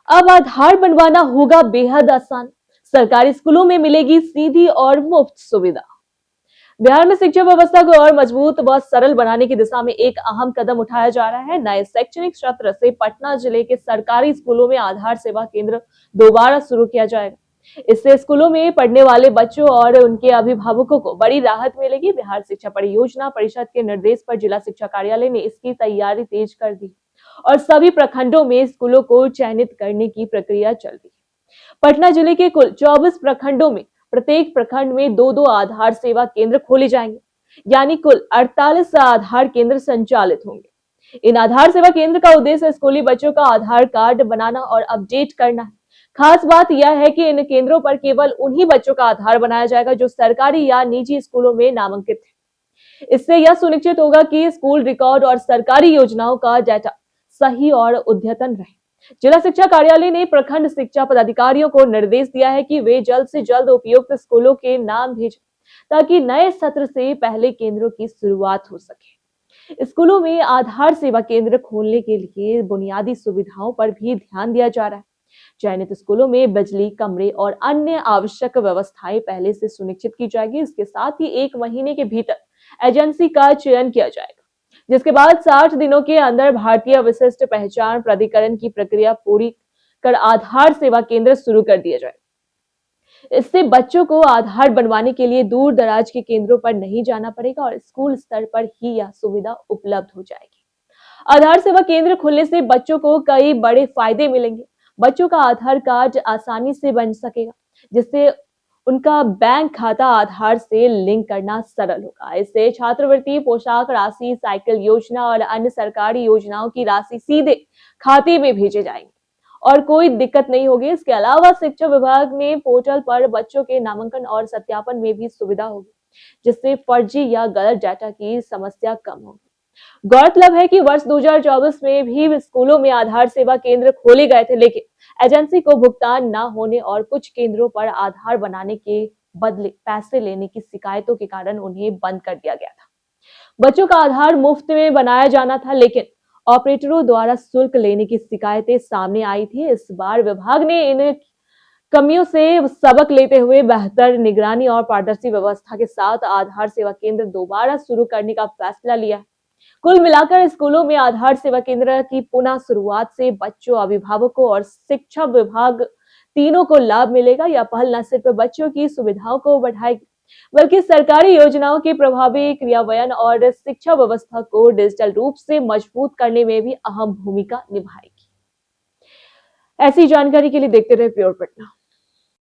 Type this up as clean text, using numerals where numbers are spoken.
अब आधार बनवाना होगा बेहद आसान। सरकारी स्कूलों में मिलेगी सीधी और मुफ्त सुविधा। बिहार में शिक्षा व्यवस्था को और मजबूत व सरल बनाने की दिशा में एक अहम कदम उठाया जा रहा है। नए शैक्षणिक सत्र से पटना जिले के सरकारी स्कूलों में आधार सेवा केंद्र दोबारा शुरू किया जाएगा। इससे स्कूलों में पढ़ने वाले बच्चों और उनके अभिभावकों को बड़ी राहत मिलेगी। बिहार शिक्षा परियोजना परिषद के निर्देश पर जिला शिक्षा कार्यालय ने इसकी तैयारी तेज कर दी और सभी प्रखंडों में स्कूलों को चयनित करने की प्रक्रिया चल रही है। पटना जिले के कुल 24 प्रखंडों में प्रत्येक प्रखंड में दो दो आधार सेवा केंद्र खोले जाएंगे, यानी कुल 48 आधार केंद्र संचालित होंगे। इन आधार सेवा केंद्र का उद्देश्य स्कूली बच्चों का आधार कार्ड बनाना और अपडेट करना है। खास बात यह है कि इन केंद्रों पर केवल उन्हीं बच्चों का आधार बनाया जाएगा जो सरकारी या निजी स्कूलों में नामांकित है। इससे यह सुनिश्चित होगा कि स्कूल रिकॉर्ड और सरकारी योजनाओं का डाटा सही और अद्यतन रहे। जिला शिक्षा कार्यालय ने प्रखंड शिक्षा पदाधिकारियों को निर्देश दिया है कि वे जल्द से जल्द उपयुक्त स्कूलों के नाम भेजें ताकि नए सत्र से पहले केंद्रों की शुरुआत हो सके। स्कूलों में आधार सेवा केंद्र खोलने के लिए बुनियादी सुविधाओं पर भी ध्यान दिया जा रहा है। चयनित स्कूलों में बिजली, कमरे और अन्य आवश्यक व्यवस्थाएं पहले से सुनिश्चित की जाएगी। इसके साथ ही 1 महीने के भीतर एजेंसी का चयन किया जाएगा, जिसके बाद 60 दिनों के अंदर भारतीय विशिष्ट पहचान प्राधिकरण की प्रक्रिया पूरी कर आधार सेवा केंद्र शुरू कर दिया जाए। इससे बच्चों को आधार बनवाने के लिए दूर दराज के केंद्रों पर नहीं जाना पड़ेगा और स्कूल स्तर पर ही यह सुविधा उपलब्ध हो जाएगी। आधार सेवा केंद्र खुलने से बच्चों को कई बड़े फायदे मिलेंगे। बच्चों का आधार कार्ड आसानी से बन सकेगा, जिससे उनका बैंक खाता आधार से लिंक करना सरल होगा। इससे छात्रवृत्ति, पोशाक राशि, साइकिल योजना और अन्य सरकारी योजनाओं की राशि सीधे खाते में भेजे जाएंगे और कोई दिक्कत नहीं होगी। इसके अलावा शिक्षा विभाग में पोर्टल पर बच्चों के नामांकन और सत्यापन में भी सुविधा होगी, जिससे फर्जी या गलत डाटा की समस्या कम होगी। गौरतलब है कि वर्ष 2024 में भी स्कूलों में आधार सेवा केंद्र खोले गए थे, लेकिन एजेंसी को भुगतान न होने और कुछ केंद्रों पर आधार बनाने के बदले पैसे लेने की शिकायतों के कारण उन्हें बंद कर दिया गया था। बच्चों का आधार मुफ्त में बनाया जाना था, लेकिन ऑपरेटरों द्वारा शुल्क लेने की शिकायतें सामने आई थी। इस बार विभाग ने इन कमियों से सबक लेते हुए बेहतर निगरानी और पारदर्शी व्यवस्था के साथ आधार सेवा केंद्र दोबारा शुरू करने का फैसला लिया है। कुल मिलाकर स्कूलों में आधार सेवा केंद्र की पुनः शुरुआत से बच्चों, अभिभावकों और शिक्षा विभाग तीनों को लाभ मिलेगा। यह पहल न सिर्फ बच्चों की सुविधाओं को बढ़ाएगी, बल्कि सरकारी योजनाओं के प्रभावी क्रियान्वयन और शिक्षा व्यवस्था को डिजिटल रूप से मजबूत करने में भी अहम भूमिका निभाएगी। ऐसी जानकारी के लिए देखते रहे प्योर पटना।